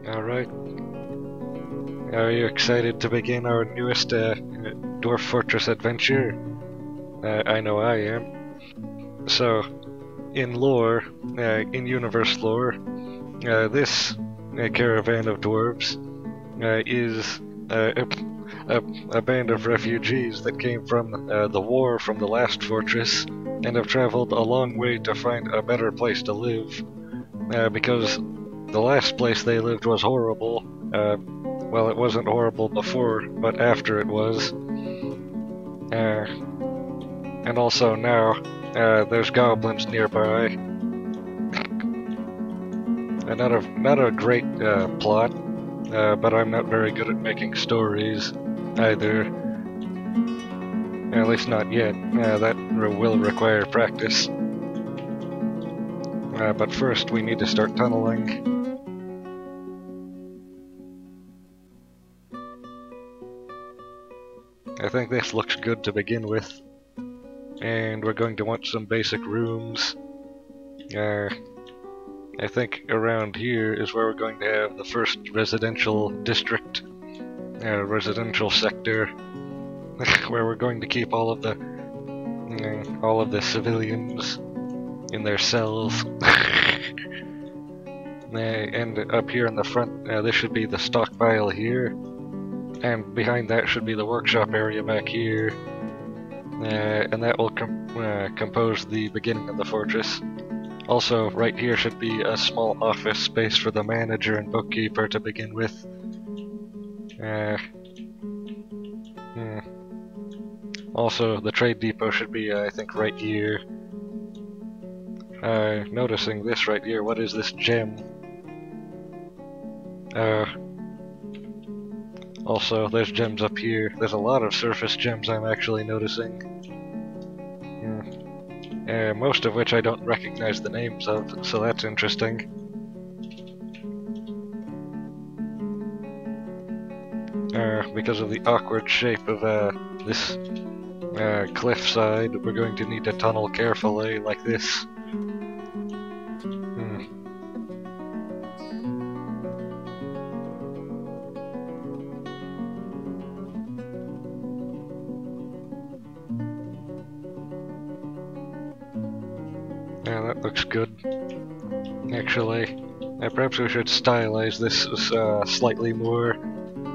Alright. Are you excited to begin our newest Dwarf Fortress adventure? I know I am. So, in lore, in universe lore, this caravan of dwarves is a band of refugees that came from the war from the last fortress and have traveled a long way to find a better place to live, because the last place they lived was horrible. Well, it wasn't horrible before, but after it was. And also now, there's goblins nearby. Not a great plot, but I'm not very good at making stories either. At least not yet. That will require practice. But first, we need to start tunneling. I think this looks good to begin with. And we're going to want some basic rooms. I think around here is where we're going to have the first residential district, residential sector, where we're going to keep all of the civilians in their cells. And up here in the front, this should be the stockpile here, and behind that should be the workshop area back here, and that will compose the beginning of the fortress. Also, right here should be a small office space for the manager and bookkeeper to begin with. Also, the trade depot should be, I think, right here. Noticing this right here, what is this gem? Also, there's gems up here. There's a lot of surface gems I'm actually noticing. Most of which I don't recognize the names of, so that's interesting. Because of the awkward shape of this cliffside, we're going to need to tunnel carefully, like this. Yeah, that looks good. Actually, perhaps we should stylize this slightly more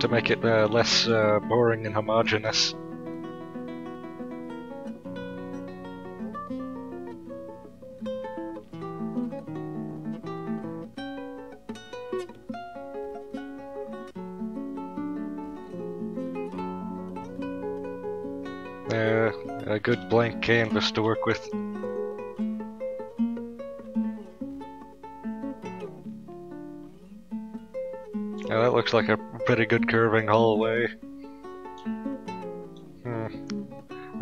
to make it less boring and homogeneous. A good blank canvas to work with. Yeah, that looks like a pretty good curving hallway.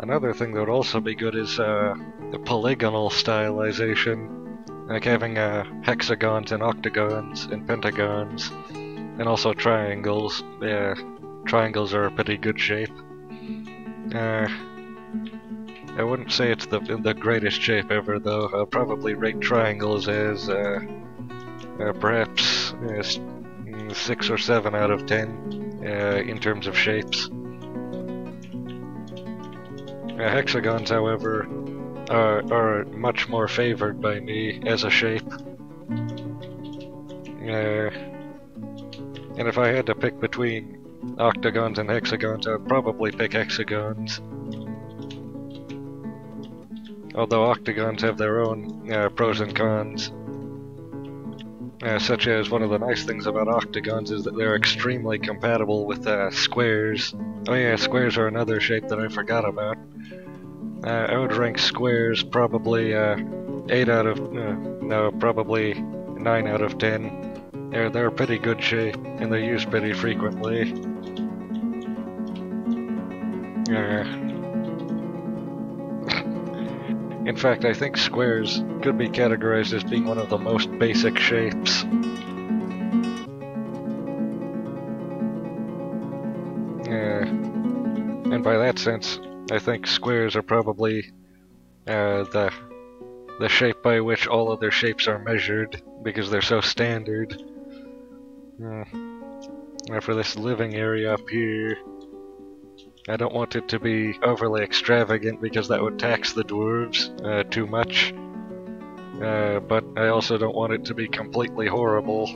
Another thing that would also be good is the polygonal stylization, like having hexagons and octagons and pentagons, and also triangles. Yeah, triangles are a pretty good shape. I wouldn't say it's the greatest shape ever, though. I'll probably rate triangles as perhaps 6 or 7 out of 10 in terms of shapes. Hexagons, however, are much more favored by me as a shape. And if I had to pick between octagons and hexagons, I would probably pick hexagons. Although octagons have their own pros and cons. Such as, one of the nice things about octagons is that they're extremely compatible with squares. Oh yeah, squares are another shape that I forgot about. I would rank squares probably 8 out of... no, probably 9 out of 10. They're a pretty good shape, and they're used pretty frequently. In fact, I think squares could be categorized as being one of the most basic shapes. And by that sense, I think squares are probably the the shape by which all other shapes are measured, because they're so standard. Now for this living area up here, I don't want it to be overly extravagant because that would tax the dwarves too much. But I also don't want it to be completely horrible.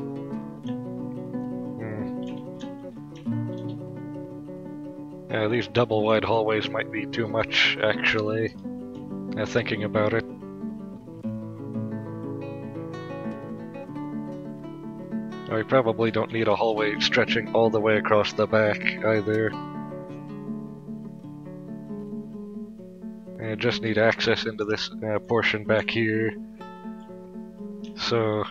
These double wide hallways might be too much, actually, thinking about it. We probably don't need a hallway stretching all the way across the back, either. I just need access into this portion back here. So...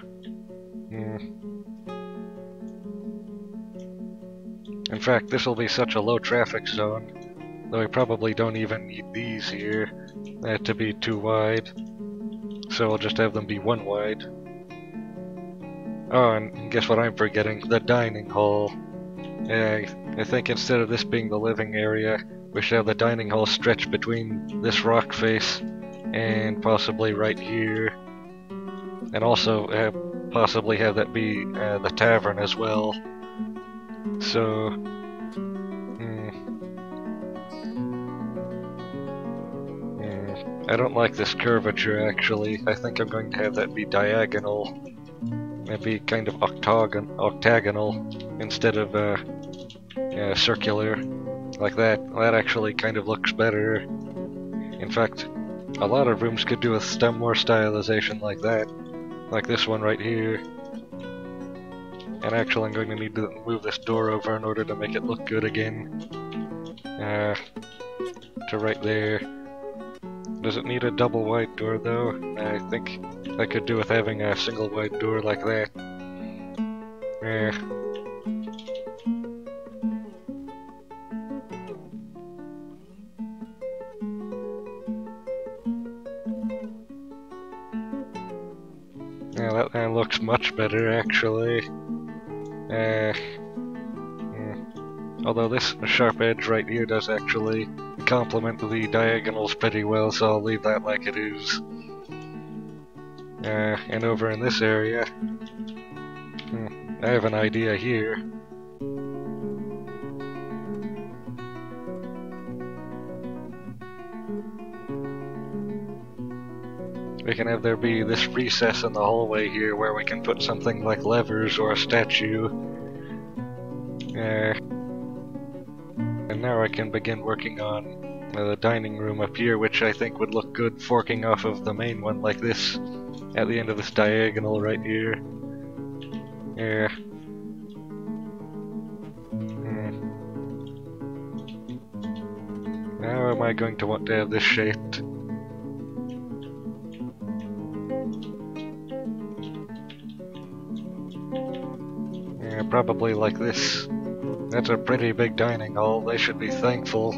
In fact, this will be such a low traffic zone, though we probably don't even need these here to be too wide. So we'll just have them be one wide. Oh, and guess what I'm forgetting? The dining hall. I think instead of this being the living area, we should have the dining hall stretch between this rock face and possibly right here. And also possibly have that be the tavern as well. So... I don't like this curvature, actually. I think I'm going to have that be diagonal. Maybe kind of octagonal instead of circular, like that. That actually kind of looks better. In fact, a lot of rooms could do with more stylization like that, like this one right here. And actually, I'm going to need to move this door over in order to make it look good again. To right there. Does it need a double wide door though? I think I could do with having a single wide door like that. Yeah, that looks much better actually. Although this sharp edge right here does actually complement the diagonals pretty well, so I'll leave that like it is. And over in this area, I have an idea here. We can have there be this recess in the hallway here where we can put something like levers or a statue. And now I can begin working on the dining room up here, which I think would look good forking off of the main one like this, at the end of this diagonal right here. How am I going to want to have this shaped? Probably like this. That's a pretty big dining hall. They should be thankful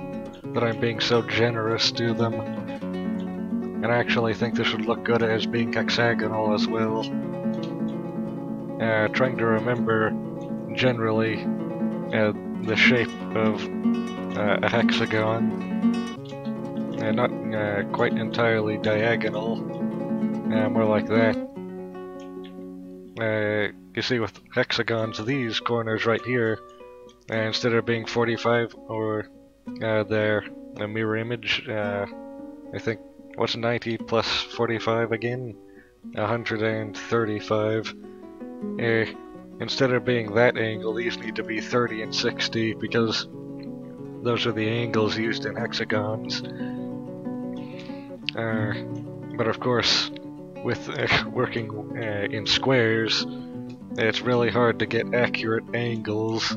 that I'm being so generous to them. And I actually think this would look good as being hexagonal as well. Trying to remember generally the shape of a hexagon. Not quite entirely diagonal. More like that. You see, with hexagons, these corners right here, instead of being 45 or their mirror image, I think, what's 90 plus 45 again? 135. Instead of being that angle, these need to be 30 and 60 because those are the angles used in hexagons. But of course, with working in squares, it's really hard to get accurate angles.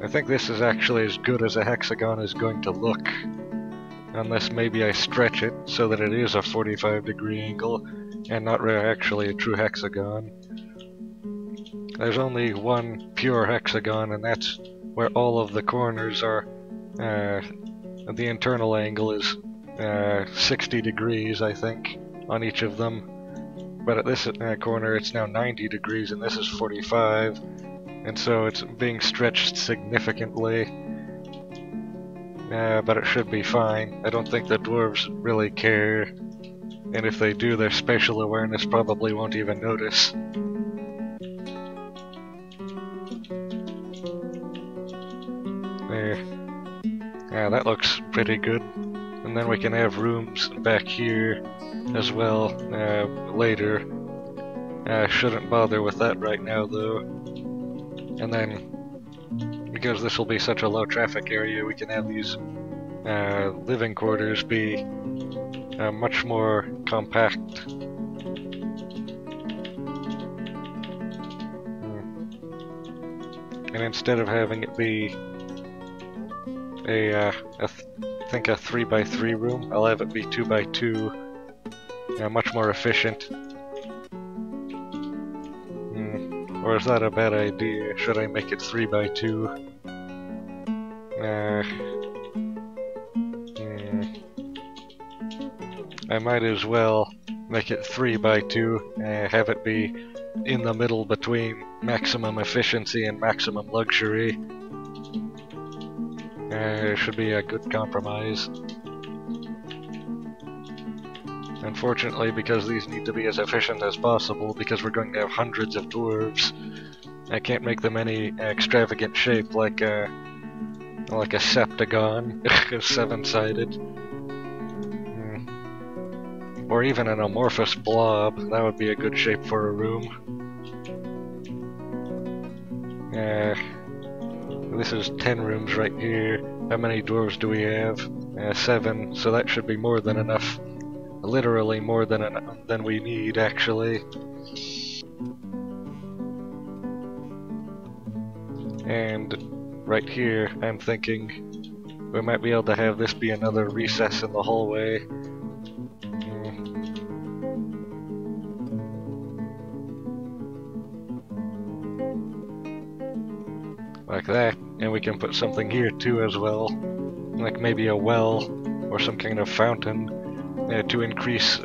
I think this is actually as good as a hexagon is going to look, unless maybe I stretch it so that it is a 45-degree angle and not actually a true hexagon. There's only one pure hexagon, and that's where all of the corners are. The internal angle is 60 degrees, I think, on each of them. But at this corner it's now 90 degrees and this is 45, and so it's being stretched significantly. but it should be fine. I don't think the dwarves really care, and if they do, their spatial awareness probably won't even notice. There. Yeah, that looks pretty good. And then we can have rooms back here as well later. Shouldn't bother with that right now though. And then, because this will be such a low traffic area, we can have these living quarters be much more compact. And instead of having it be I think a 3x3 room, I'll have it be 2x2. Much more efficient. Or is that a bad idea? Should I make it 3x2? I might as well make it 3x2, have it be in the middle between maximum efficiency and maximum luxury. It should be a good compromise. Unfortunately, because these need to be as efficient as possible, because we're going to have hundreds of dwarves, I can't make them any extravagant shape like a septagon, 7-sided. Or even an amorphous blob. That would be a good shape for a room. This is 10 rooms right here. How many dwarves do we have? 7, so that should be more than enough. Literally more than we need, actually. And right here, I'm thinking we might be able to have this be another recess in the hallway. Like that, and we can put something here too as well, like maybe a well or some kind of fountain to increase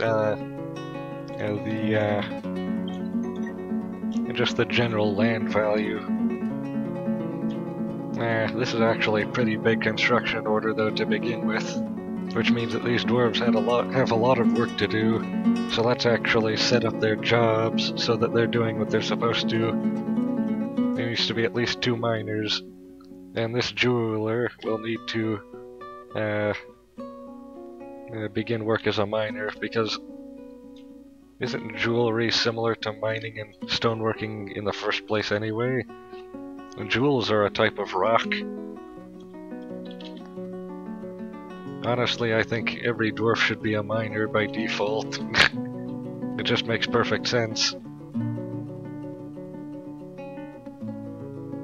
just the general land value. This is actually a pretty big construction order though to begin with, which means that these dwarves have a lot of work to do. So let's actually set up their jobs so that they're doing what they're supposed to. There needs to be at least 2 miners, and this jeweler will need to begin work as a miner, because isn't jewelry similar to mining and stoneworking in the first place anyway? And jewels are a type of rock. Honestly, I think every dwarf should be a miner by default. It just makes perfect sense.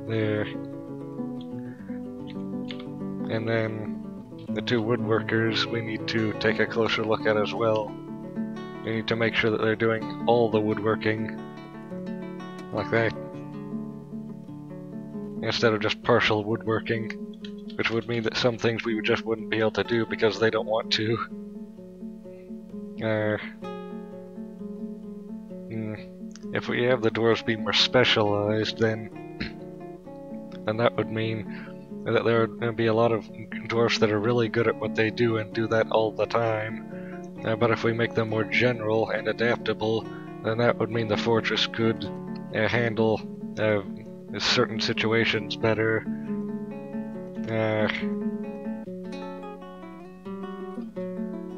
There. And then the 2 woodworkers we need to take a closer look at as well. We need to make sure that they're doing all the woodworking. Like that. Instead of just partial woodworking. Which would mean that some things we just wouldn't be able to do because they don't want to. If we have the dwarves be more specialized, then that would mean that there would be a lot of dwarfs that are really good at what they do and do that all the time. But if we make them more general and adaptable, then that would mean the fortress could handle certain situations better.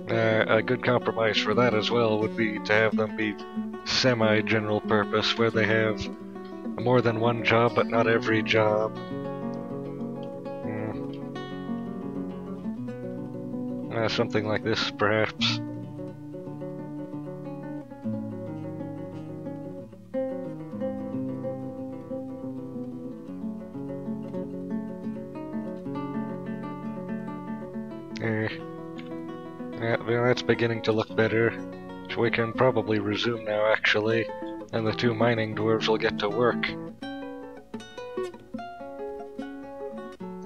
A good compromise for that as well would be to have them be semi-general purpose, where they have more than one job, but not every job. Something like this, perhaps. Well, that's beginning to look better. So we can probably resume now, actually, and the 2 mining dwarves will get to work.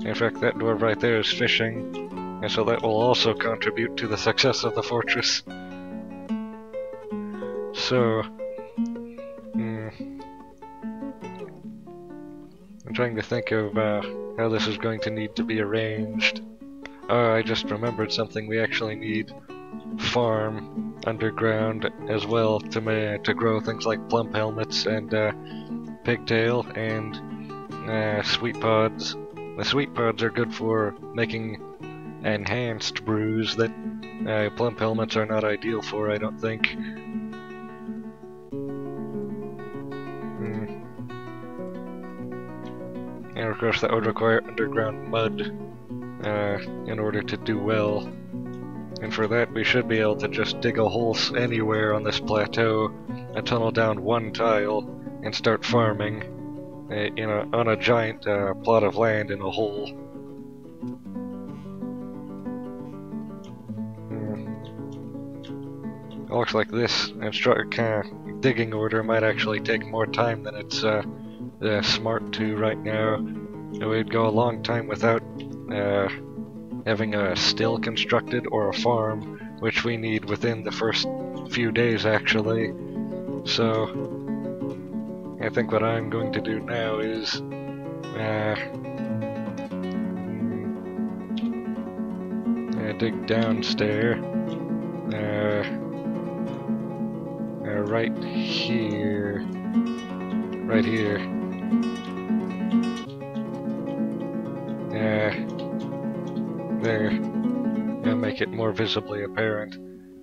In fact, that dwarf right there is fishing, and so that will also contribute to the success of the fortress. So, I'm trying to think of how this is going to need to be arranged. Oh, I just remembered something. We actually need farm underground as well to grow things like plump helmets and pigtail and sweet pods. The sweet pods are good for making enhanced brews that plump helmets are not ideal for, I don't think. And of course that would require underground mud in order to do well. And for that we should be able to just dig a hole anywhere on this plateau and tunnel down one tile and start farming on a giant plot of land in a hole. It looks like this digging order might actually take more time than it's smart to right now. It would go a long time without having a still constructed or a farm, which we need within the first few days actually. So I think what I'm going to do now is dig downstairs right here. Right here. There. And make it more visibly apparent.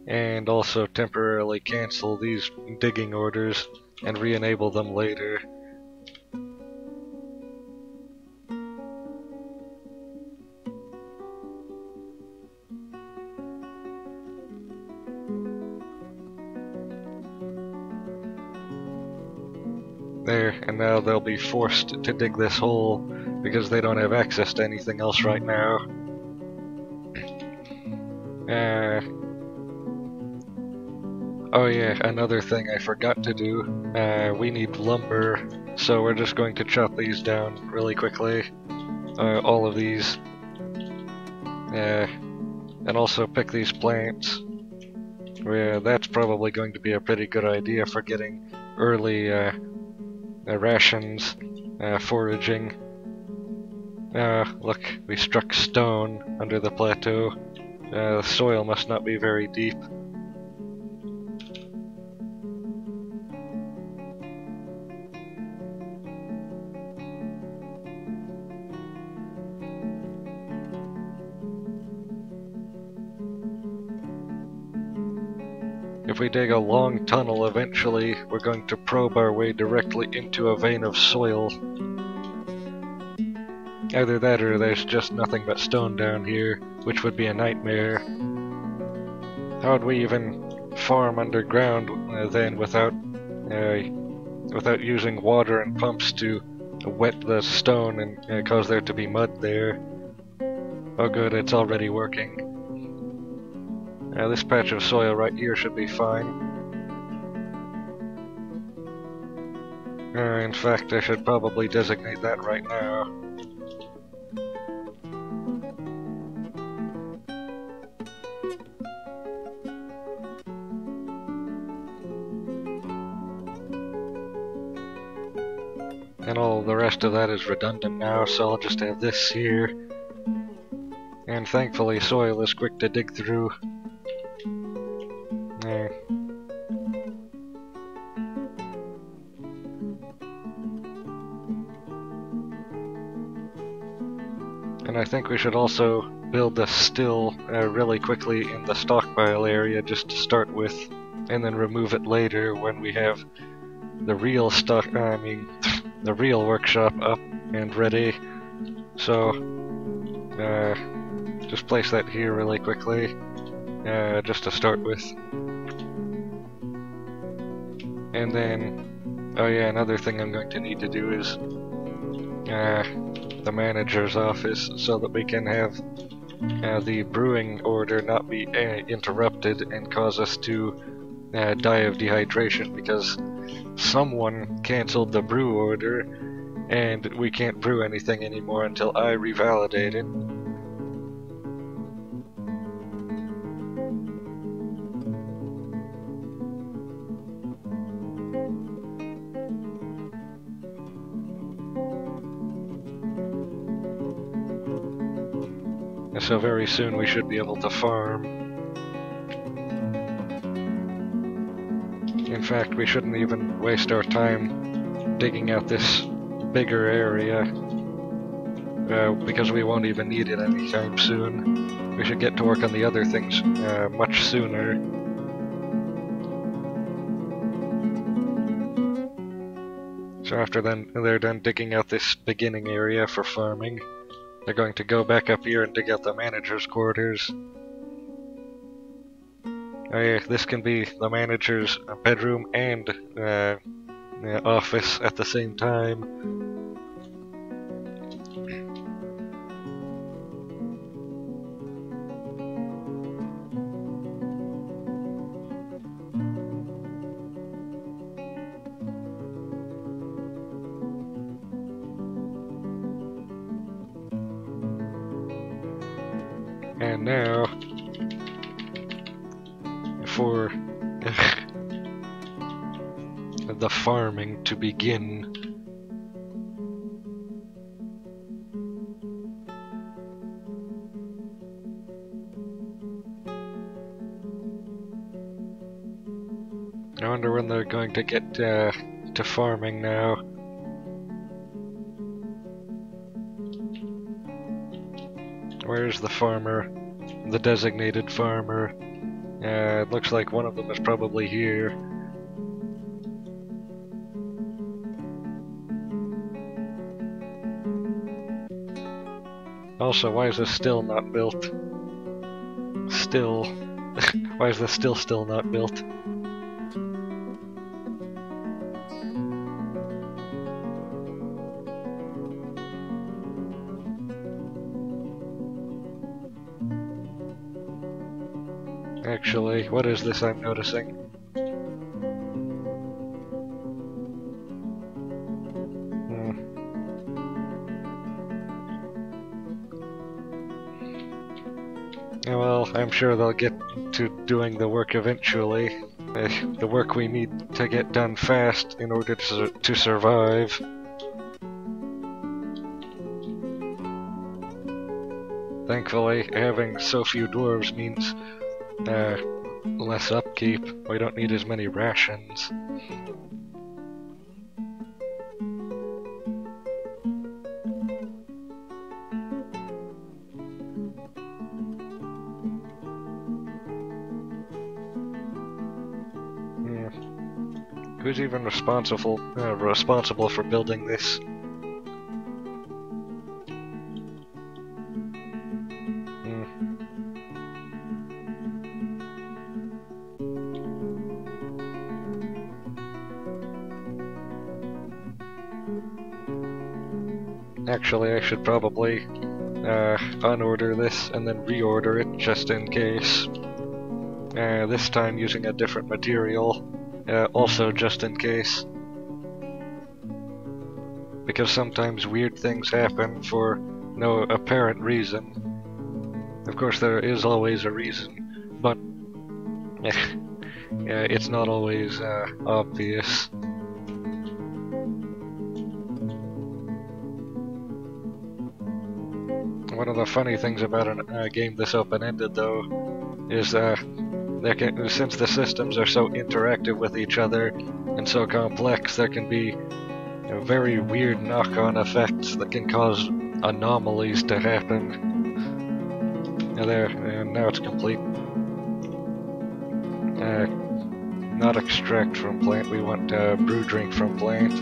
And also temporarily cancel these digging orders and re-enable them later. There, and now they'll be forced to dig this hole because they don't have access to anything else right now. Oh yeah, another thing I forgot to do. We need lumber, so we're just going to chop these down really quickly. All of these. And also pick these plants. That's probably going to be a pretty good idea for getting early rations, foraging. Look, we struck stone under the plateau. The soil must not be very deep. If we dig a long tunnel eventually, we're going to probe our way directly into a vein of soil. Either that or there's just nothing but stone down here, which would be a nightmare. How would we even farm underground then without using water and pumps to wet the stone and cause there to be mud there? Oh good, it's already working. This patch of soil right here should be fine. In fact, I should probably designate that right now. And all the rest of that is redundant now, so I'll just have this here. And thankfully soil is quick to dig through. And I think we should also build a still really quickly in the stockpile area just to start with, and then remove it later when we have the real the real workshop up and ready. So just place that here really quickly, just to start with. And then, oh yeah, another thing I'm going to need to do is the manager's office, so that we can have the brewing order not be interrupted and cause us to die of dehydration, because someone cancelled the brew order and we can't brew anything anymore until I revalidate it. So very soon we should be able to farm. In fact, we shouldn't even waste our time digging out this bigger area, because we won't even need it anytime soon. We should get to work on the other things much sooner. So after they're done digging out this beginning area for farming, they're going to go back up here and dig out the manager's quarters. Oh yeah, this can be the manager's bedroom and office at the same time. And now, for the farming to begin. I wonder when they're going to get to farming now. Where's the farmer? The designated farmer. It looks like one of them is probably here. Also, why is this still not built? Still. Why is this still not built? Actually, what is this I'm noticing? Well, I'm sure they'll get to doing the work eventually. The work we need to get done fast in order to survive. Thankfully, having so few dwarves means less upkeep. We don't need as many rations. Who's even responsible for building this? Actually, I should probably unorder this and then reorder it just in case. This time using a different material, also just in case. Because sometimes weird things happen for no apparent reason. Of course, there is always a reason, but it's not always obvious. One of the funny things about a game this open-ended, though, is since the systems are so interactive with each other and so complex, there can be very weird knock-on effects that can cause anomalies to happen. And now it's complete. Not extract from plant, we want brew drink from plant.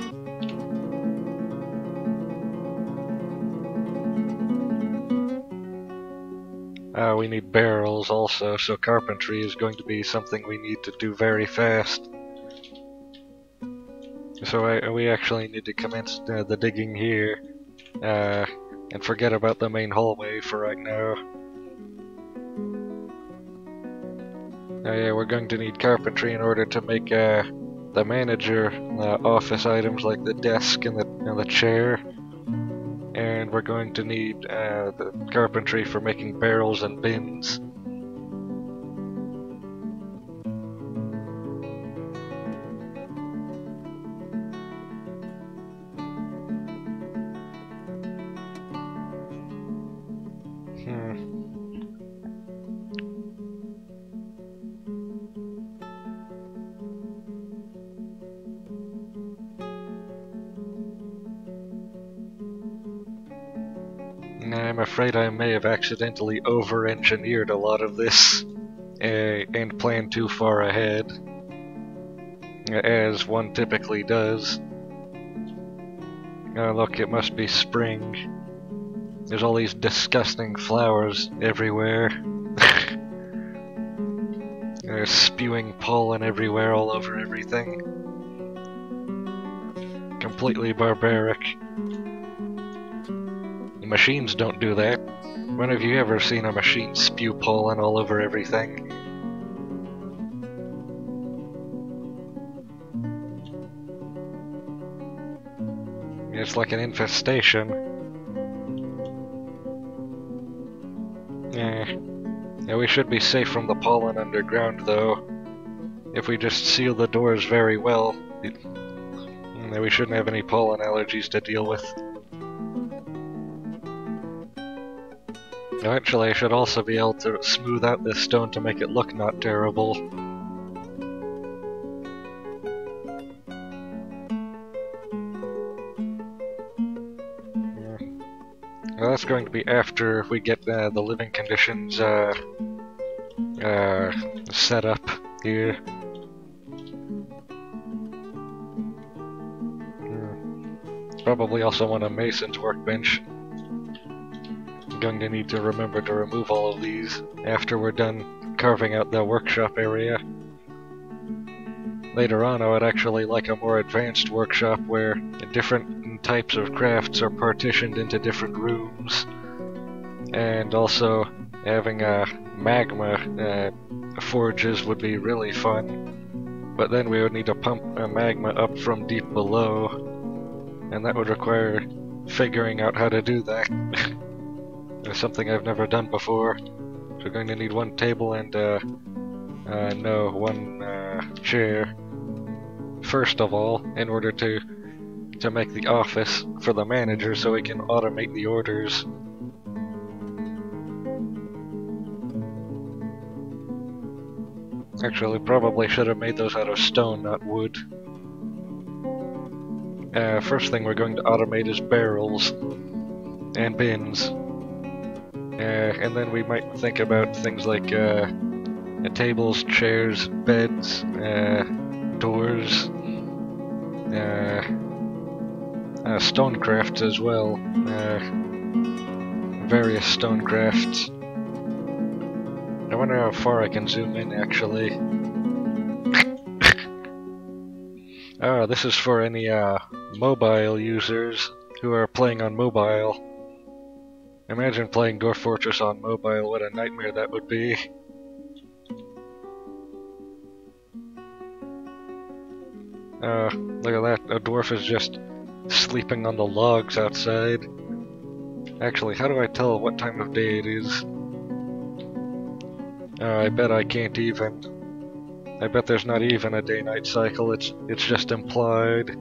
We need barrels also, so carpentry is going to be something we need to do very fast. So we actually need to commence the digging here, and forget about the main hallway for right now. Yeah, we're going to need carpentry in order to make the manager office items like the desk and the chair. And we're going to need the carpentry for making barrels and bins. afraid I may have accidentally over-engineered a lot of this and planned too far ahead, as one typically does. Look, it must be spring. There's all these disgusting flowers everywhere. They're spewing pollen everywhere, all over everything. Completely barbaric. The machines don't do that. When have you ever seen a machine spew pollen all over everything? It's like an infestation. Yeah, we should be safe from the pollen underground, though. If we just seal the doors very well, we shouldn't have any pollen allergies to deal with. Eventually, I should also be able to smooth out this stone to make it look not terrible. Well, that's going to be after we get the living conditions set up here. Probably also want a mason's workbench. I'm going to need to remember to remove all of these after we're done carving out the workshop area. Later on, I would actually like a more advanced workshop where different types of crafts are partitioned into different rooms, and also having magma forges would be really fun, but then we would need to pump magma up from deep below, and that would require figuring out how to do that. It's something I've never done before, so we're going to need one table and one chair first of all, in order to make the office for the manager so we can automate the orders. Actually, probably should have made those out of stone, not wood. First thing we're going to automate is barrels and bins. And then we might think about things like tables, chairs, beds, doors, stonecraft as well. Various stonecrafts. I wonder how far I can zoom in, actually. Oh, this is for any mobile users who are playing on mobile. Imagine playing Dwarf Fortress on mobile, what a nightmare that would be. Look at that, a dwarf is just sleeping on the logs outside. Actually, how do I tell what time of day it is? I bet I can't even. I bet there's not even a day-night cycle, it's just implied.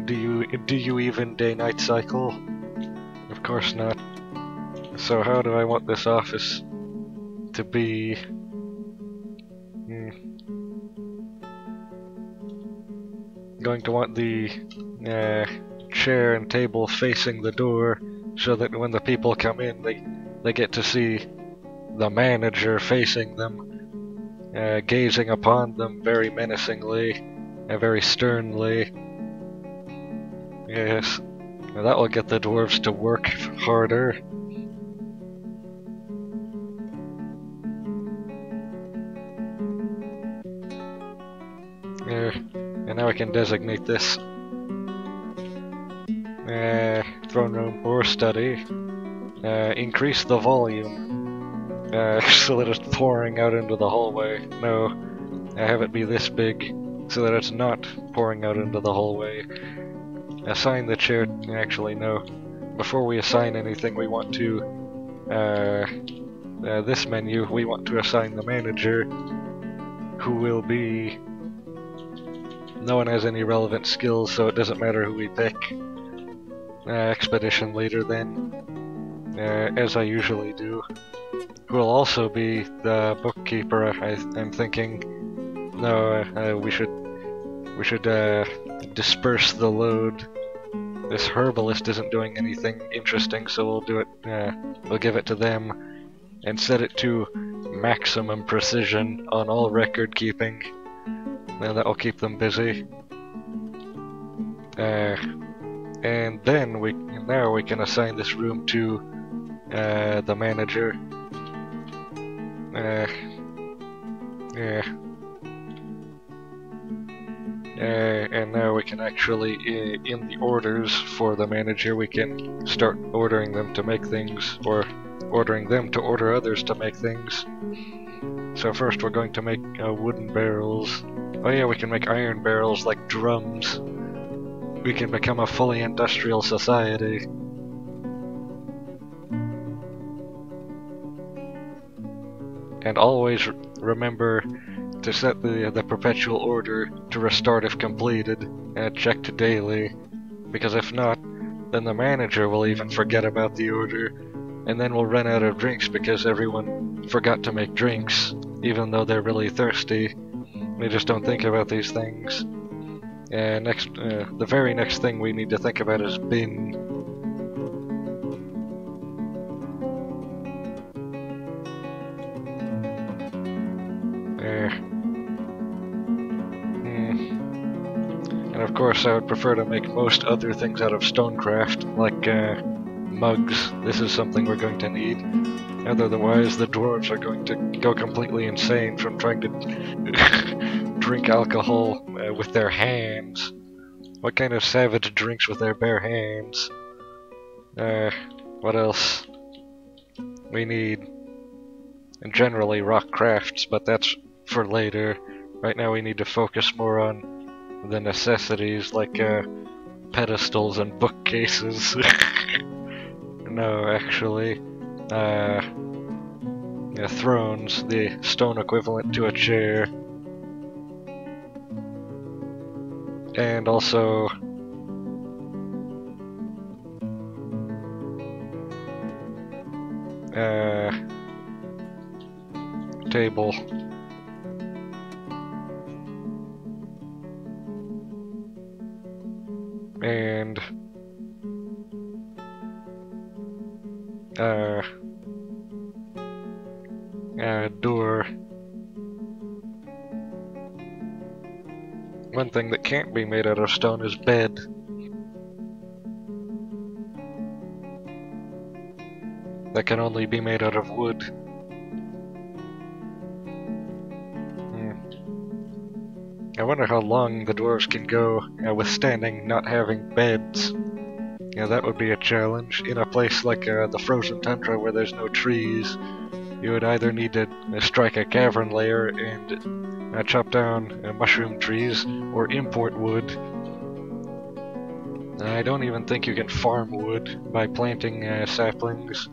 Do you even day-night cycle? Of course not. So how do I want this office to be? Going to want the chair and table facing the door, so that when the people come in, they get to see the manager facing them, gazing upon them very menacingly and very sternly. Yes, now that will get the dwarves to work harder. And now I can designate this throne room or study. Increase the volume so that it's pouring out into the hallway. No, I have it be this big so that it's not pouring out into the hallway. Assign the chair. Actually, no. Before we assign anything, we want to this menu. We want to assign the manager, who will be. No one has any relevant skills, so it doesn't matter who we pick. Expedition leader then, as I usually do. Who will also be the bookkeeper. I'm thinking, no, we should we should disperse the load. This herbalist isn't doing anything interesting, so we'll do it. We'll give it to them and set it to maximum precision on all record keeping. Now that will keep them busy. And then now we can assign this room to the manager. And now we can actually, in the orders for the manager, we can start ordering them to make things, or ordering them to order others to make things. So first we're going to make wooden barrels. Oh yeah, we can make iron barrels like drums. We can become a fully industrial society. And always remember to set the perpetual order to restart if completed, and checked daily, because if not, then the manager will even forget about the order, and then we'll run out of drinks because everyone forgot to make drinks, even though they're really thirsty. They just don't think about these things. And the very next thing we need to think about is bin. And of course I would prefer to make most other things out of stonecraft, like mugs. This is something we're going to need. Otherwise the dwarves are going to go completely insane from trying to drink alcohol with their hands. What kind of savage drinks with their bare hands? What else? We need generally rock crafts, but that's for later. Right now we need to focus more on the necessities, like pedestals and bookcases. No, actually. Thrones, the stone equivalent to a chair. And also table. And door. One thing that can't be made out of stone is bed. That can only be made out of wood. I wonder how long the dwarves can go withstanding not having beds. Yeah, that would be a challenge. In a place like the frozen tundra where there's no trees, you would either need to strike a cavern layer and chop down mushroom trees, or import wood. I don't even think you can farm wood by planting saplings.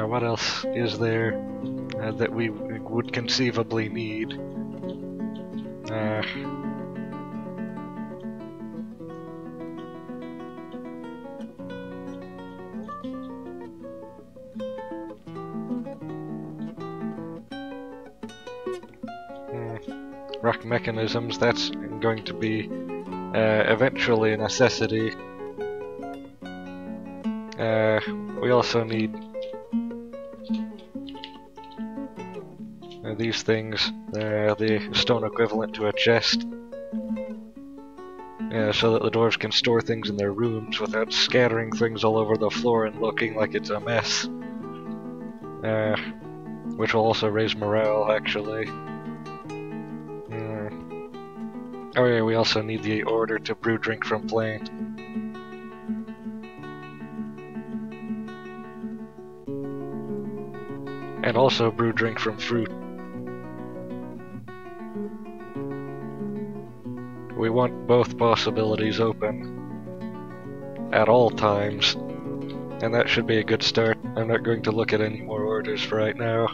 What else is there that we would conceivably need? Rock mechanisms, that's going to be eventually a necessity. We also need these things, the stone equivalent to a chest, so that the dwarves can store things in their rooms without scattering things all over the floor and looking like it's a mess. Which will also raise morale, actually. Oh yeah, we also need the order to brew drink from plant. And also brew drink from fruit. We want both possibilities open at all times, and that should be a good start. I'm not going to look at any more orders for right now.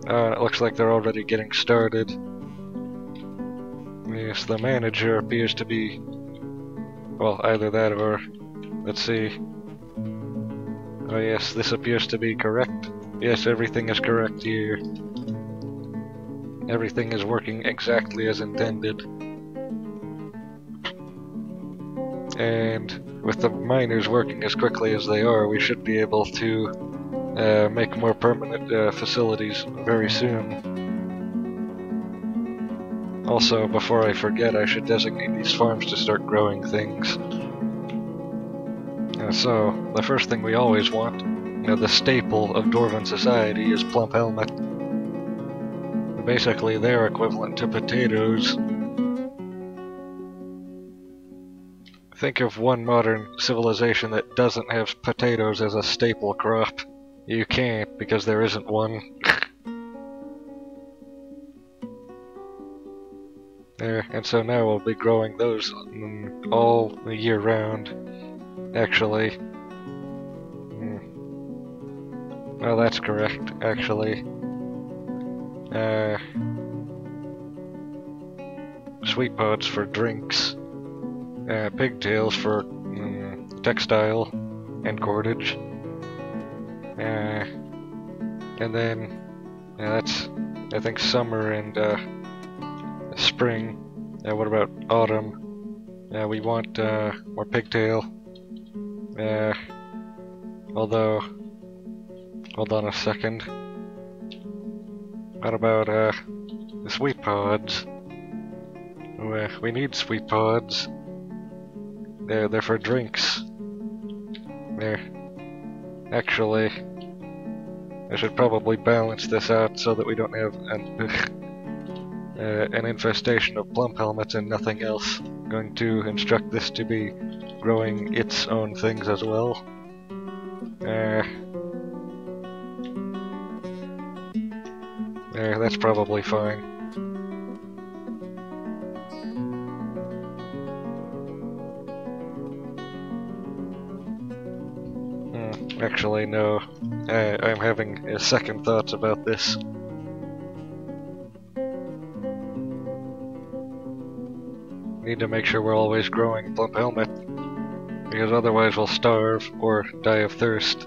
It looks like they're already getting started. Yes, the manager appears to be... well, either that or... let's see. Oh yes, this appears to be correct. Yes, everything is correct here. Everything is working exactly as intended. And with the miners working as quickly as they are, we should be able to make more permanent facilities very soon. Also, before I forget, I should designate these farms to start growing things. So, the first thing we always want, the staple of Dwarven society, is plump helmet. Basically, they're equivalent to potatoes. Think of one modern civilization that doesn't have potatoes as a staple crop. You can't, because there isn't one. There, and so now we'll be growing those all year round, actually. Well, that's correct, actually. Sweet pods for drinks, pigtails for textile and cordage, and then that's, I think, summer and spring. What about autumn? We want more pigtail. Although, hold on a second. What about the sweet pods? We need sweet pods. They're for drinks. There. Actually, I should probably balance this out so that we don't have an infestation of plump helmets and nothing else. I'm going to instruct this to be growing its own things as well. There, that's probably fine. Actually, no. I'm having second thoughts about this. Need to make sure we're always growing plump helmet, because otherwise we'll starve or die of thirst.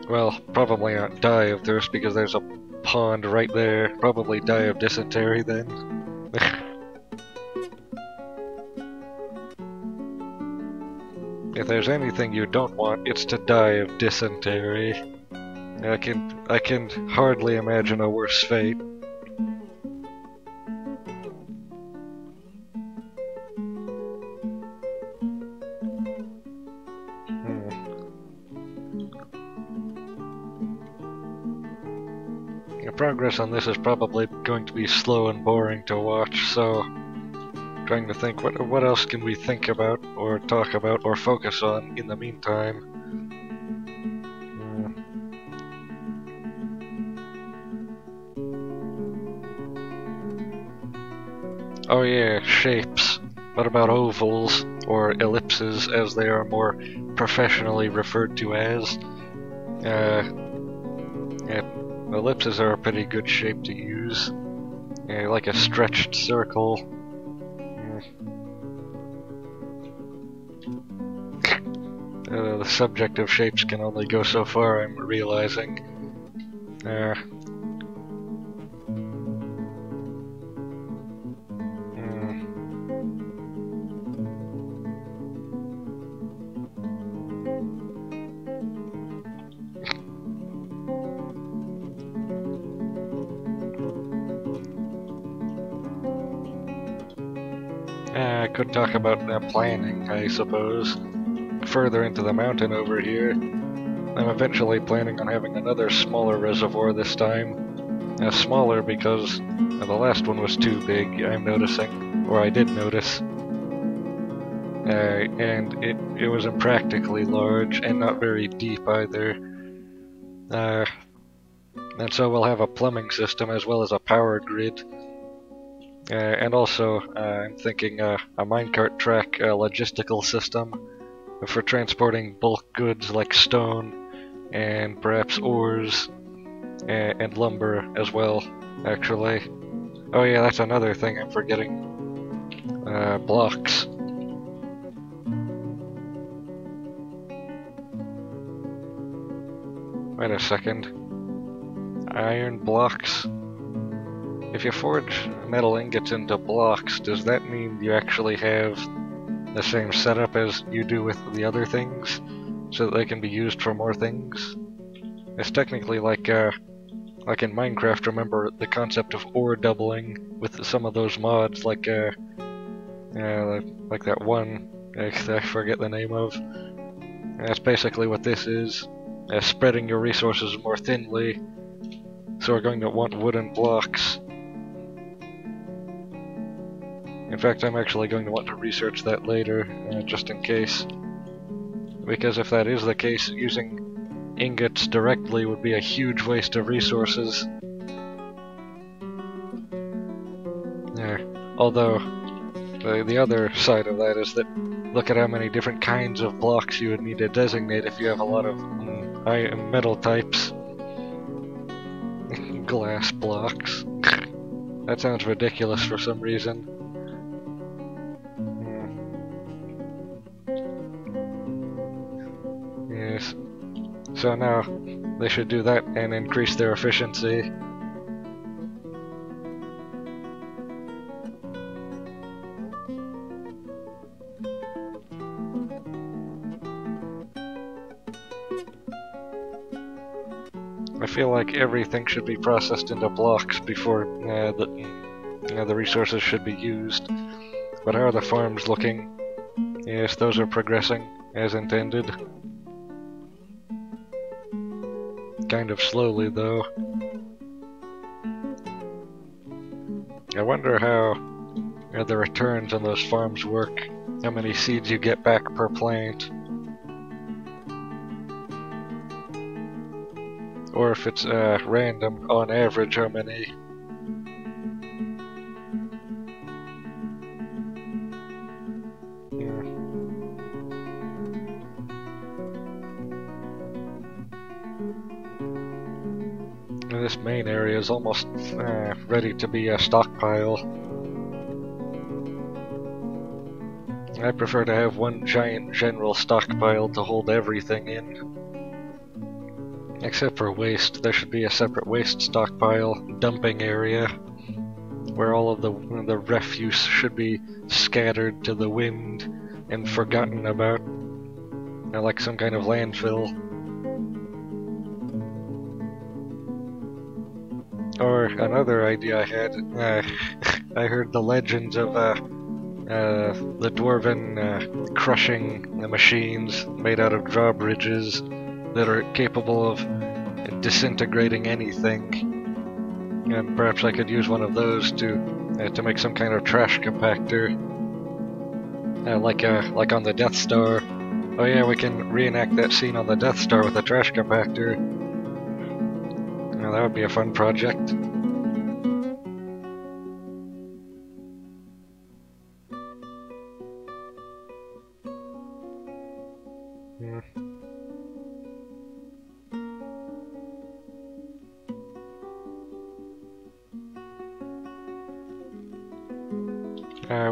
Well, probably not die of thirst because there's a pond right there. Probably die of dysentery then. If there's anything you don't want, it's to die of dysentery. I can hardly imagine a worse fate. Progress on this is probably going to be slow and boring to watch, so trying to think what else can we think about or talk about or focus on in the meantime. Oh yeah, shapes. What about ovals or ellipses, as they are more professionally referred to as? Ellipses are a pretty good shape to use. Like a stretched circle. The subject of shapes can only go so far, I'm realizing. I could talk about planning, I suppose. Further into the mountain over here, I'm eventually planning on having another smaller reservoir this time. Smaller because the last one was too big, I'm noticing, or I did notice. And it was impractically large and not very deep either. And so we'll have a plumbing system as well as a power grid. And also, I'm thinking a minecart track logistical system for transporting bulk goods like stone and perhaps ores and lumber as well, actually. Oh yeah, that's another thing I'm forgetting. Blocks. Wait a second. iron blocks. If you forge metal ingots into blocks, does that mean you actually have the same setup as you do with the other things, so that they can be used for more things? It's technically like in Minecraft. Remember the concept of ore doubling with some of those mods, like that one I forget the name of. That's basically what this is, spreading your resources more thinly. So we're going to want wooden blocks. In fact, I'm actually going to want to research that later, just in case. Because if that is the case, using ingots directly would be a huge waste of resources. Although, the other side of that is that look at how many different kinds of blocks you would need to designate if you have a lot of metal types. Glass blocks. That sounds ridiculous for some reason. Yes. So now they should do that and increase their efficiency. I feel like everything should be processed into blocks before the resources should be used. But how are the farms looking? Yes, those are progressing as intended. Kind of slowly, though. I wonder how the returns on those farms work. How many seeds you get back per plant. Or if it's random, on average, how many. This main area is almost ready to be a stockpile. I prefer to have one giant general stockpile to hold everything in. Except for waste, there should be a separate waste stockpile dumping area where all of the refuse should be scattered to the wind and forgotten about, like some kind of landfill. Or another idea I had, I heard the legends of the dwarven crushing machines made out of drawbridges that are capable of disintegrating anything, and perhaps I could use one of those to make some kind of trash compactor, like on the Death Star. Oh yeah, we can reenact that scene on the Death Star with a trash compactor. Now that would be a fun project.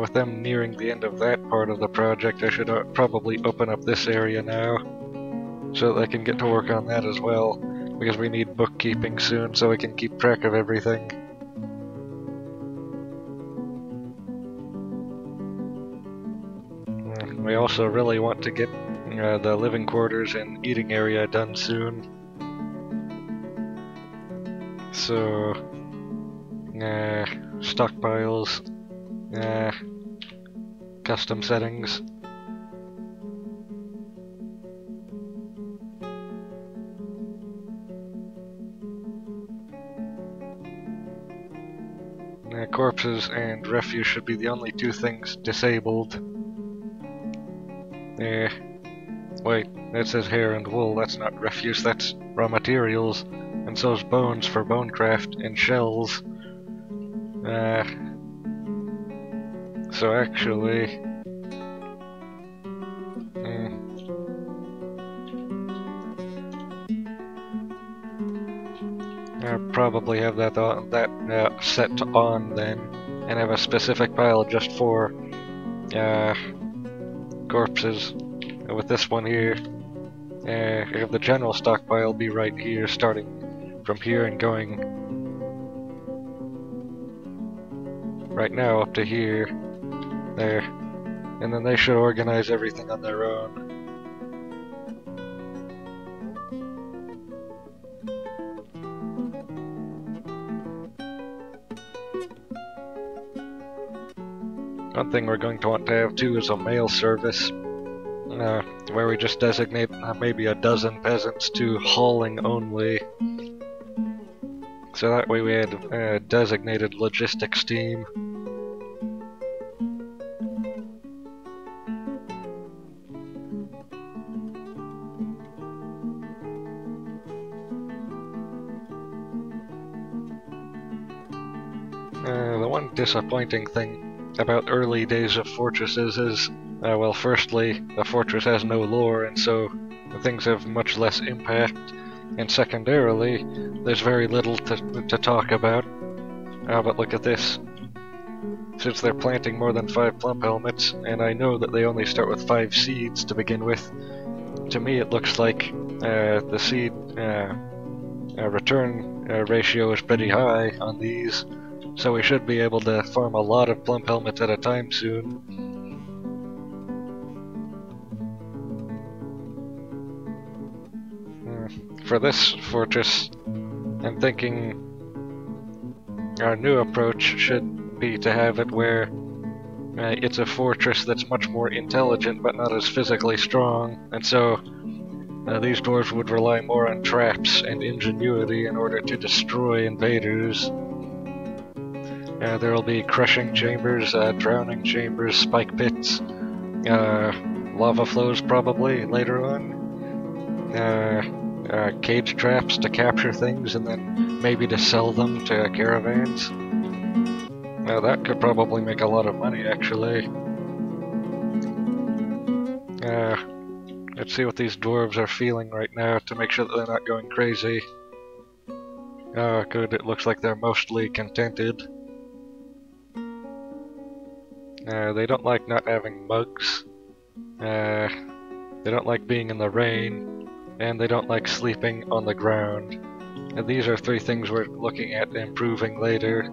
With them nearing the end of that part of the project, I should probably open up this area now, so that I can get to work on that as well, because we need bookkeeping soon so we can keep track of everything. We also really want to get the living quarters and eating area done soon. So, stockpiles, custom settings. Corpses and refuse should be the only two things disabled. Wait, that says hair and wool, that's not refuse, that's raw materials. And so's bones for bonecraft and shells. So actually... I'll probably have that set on then, and have a specific pile just for corpses. With this one here, have the general stockpile be right here, starting from here and going right now up to here, there, and then they should organize everything on their own. One thing we're going to want to have too is a mail service, where we just designate maybe a dozen peasants to hauling only. So that way we had a designated logistics team. The one disappointing thing about early days of fortresses is, well, firstly, the fortress has no lore, and so things have much less impact, and secondarily, there's very little to talk about. But look at this. Since they're planting more than 5 plump helmets, and I know that they only start with 5 seeds to begin with, to me it looks like the seed return ratio is pretty high on these. So we should be able to farm a lot of plump helmets at a time soon. For this fortress, I'm thinking our new approach should be to have it where it's a fortress that's much more intelligent but not as physically strong, and so these dwarves would rely more on traps and ingenuity in order to destroy invaders. There will be crushing chambers, drowning chambers, spike pits, lava flows probably later on, cage traps to capture things and then maybe to sell them to caravans. That could probably make a lot of money actually. Let's see what these dwarves are feeling right now to make sure that they're not going crazy. Good, it looks like they're mostly contented. They don't like not having mugs, they don't like being in the rain, and they don't like sleeping on the ground. And these are 3 things we're looking at improving later.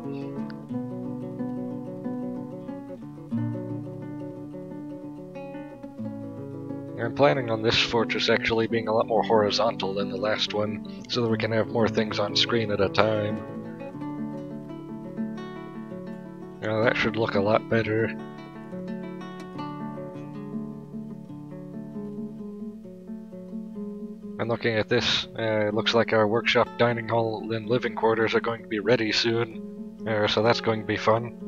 I'm planning on this fortress actually being a lot more horizontal than the last one, so that we can have more things on screen at a time. That should look a lot better. And looking at this, it looks like our workshop, dining hall, and living quarters are going to be ready soon, so that's going to be fun.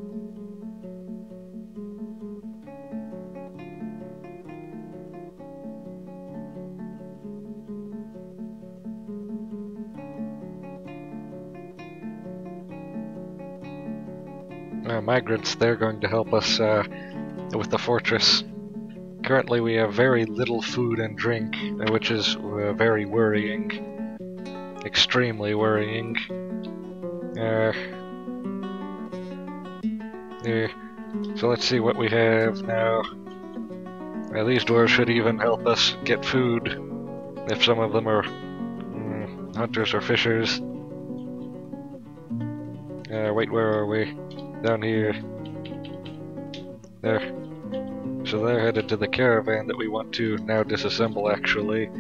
Migrants, they're going to help us with the fortress. Currently we have very little food and drink, which is very worrying. Extremely worrying. So let's see what we have now. These dwarves should even help us get food, if some of them are hunters or fishers. Wait, where are we? Down here. There. So they're headed to the caravan that we want to now disassemble, actually.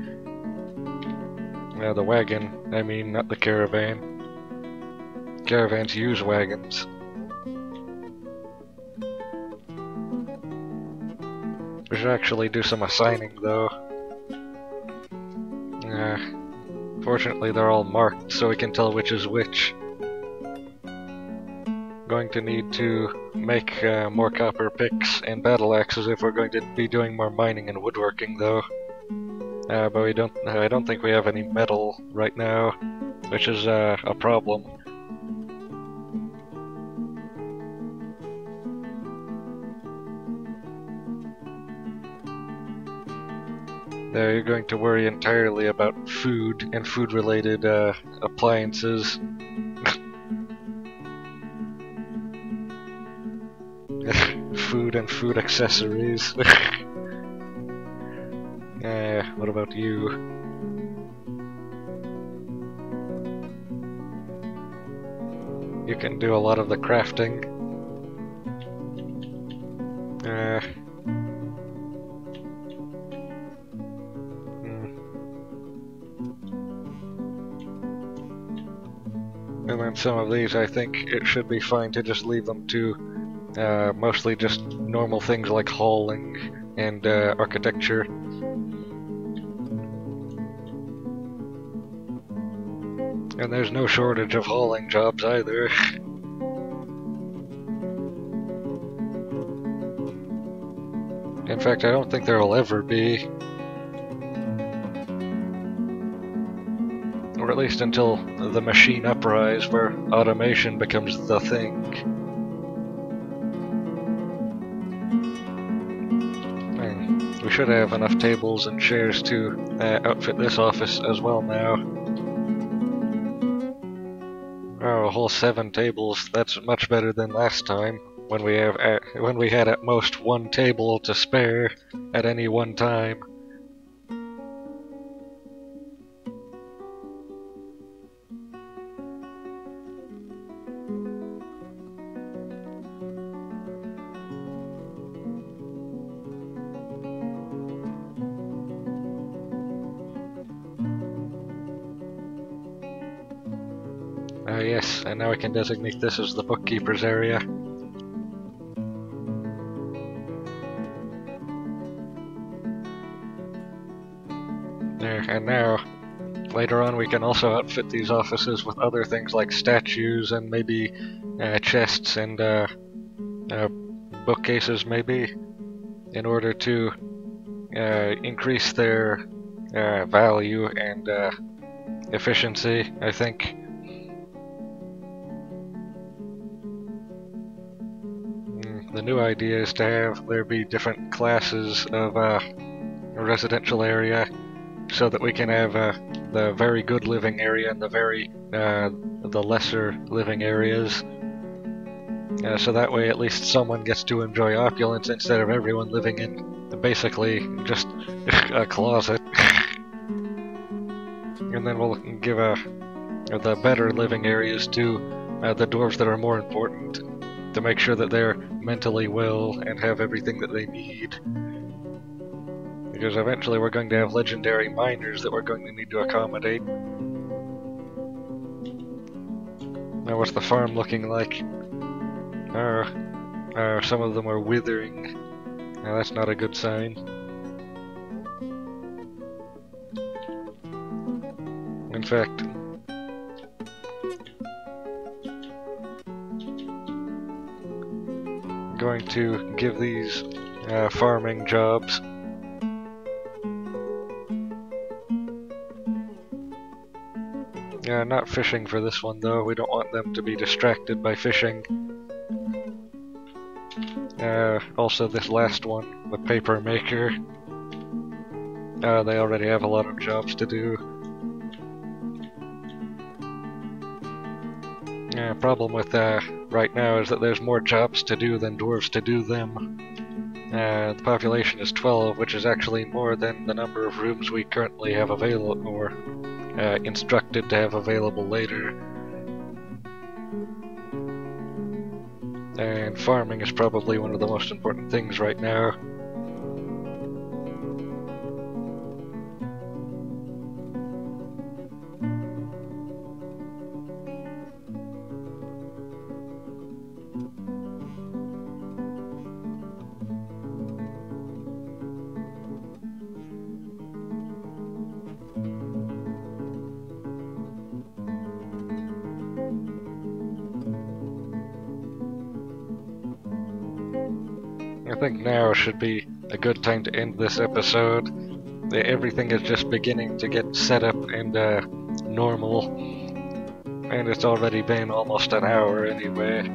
The wagon, I mean, not the caravan. Caravans use wagons. We should actually do some assigning, though. Fortunately, they're all marked, so we can tell which is which. Going to need to make more copper picks and battle axes if we're going to be doing more mining and woodworking, though. But I don't think we have any metal right now, which is a problem. There, you're going to worry entirely about food and food-related appliances. Food and food accessories. What about you? you can do a lot of the crafting. And then some of these, I think it should be fine to just leave them to mostly just normal things like hauling and architecture. And there's no shortage of hauling jobs either. In fact, I don't think there will ever be. Or at least until the machine uprise, where automation becomes the thing. And we should have enough tables and chairs to outfit this office as well now. Oh, a whole 7 tables. That's much better than last time, when we had at most 1 table to spare at any one time. Yes, and now I can designate this as the bookkeeper's area. There, and now, later on we can also outfit these offices with other things like statues and maybe chests and bookcases maybe, in order to increase their value and efficiency, I think. The new idea is to have there be different classes of a residential area, so that we can have the very good living area and the lesser living areas. So that way at least someone gets to enjoy opulence instead of everyone living in basically just a closet. And then we'll give the better living areas to the dwarves that are more important, to make sure that they're mentally well and have everything that they need. Because eventually we're going to have legendary miners that we're going to need to accommodate. Now what's the farm looking like? Some of them are withering. Now that's not a good sign. In fact, I'm going to give these farming jobs. Not fishing for this one though, we don't want them to be distracted by fishing. Also this last one, the paper maker. They already have a lot of jobs to do. Problem with right now is that there's more jobs to do than dwarves to do them. The population is 12, which is actually more than the number of rooms we currently have available, or instructed to have available later. And farming is probably one of the most important things right now. I think now should be a good time to end this episode. Everything is just beginning to get set up and normal, and it's already been almost an hour anyway.